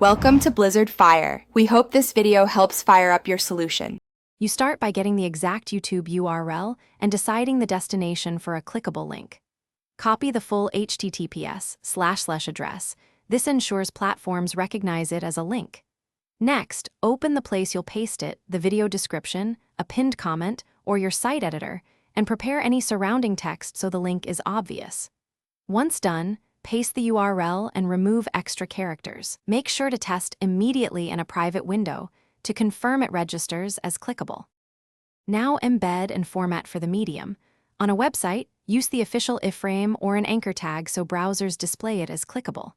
Welcome to Blizzard Fire. We hope this video helps fire up your solution. You start by getting the exact YouTube URL and deciding the destination for a clickable link. Copy the full HTTPS/ address. This ensures platforms recognize it as a link. Next, open the place you'll paste it, the video description, a pinned comment, or your site editor, and prepare any surrounding text so the link is obvious. Once done, paste the URL and remove extra characters. Make sure to test immediately in a private window to confirm it registers as clickable. Now embed and format for the medium. On a website, use the official iframe or an anchor tag so browsers display it as clickable.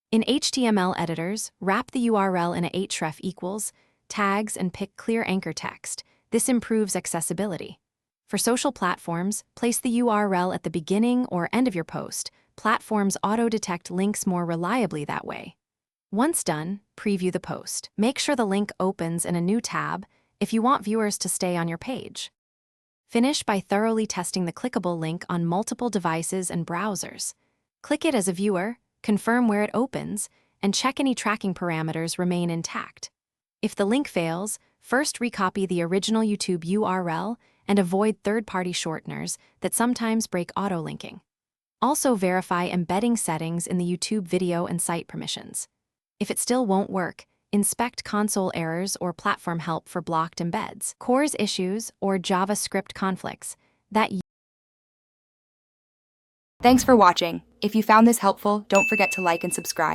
In HTML editors, wrap the URL in a href equals, tags, and pick clear anchor text. This improves accessibility. For social platforms, place the URL at the beginning or end of your post. Platforms auto-detect links more reliably that way. Once done, preview the post. Make sure the link opens in a new tab if you want viewers to stay on your page. Finish by thoroughly testing the clickable link on multiple devices and browsers. Click it as a viewer, confirm where it opens, and check any tracking parameters remain intact. If the link fails, first recopy the original YouTube URL and avoid third-party shorteners that sometimes break auto-linking. Also verify embedding settings in the YouTube video and site permissions. If it still won't work, inspect console errors or platform help for blocked embeds, CORS issues, or JavaScript conflicts. Thanks for watching. If you found this helpful, don't forget to like and subscribe.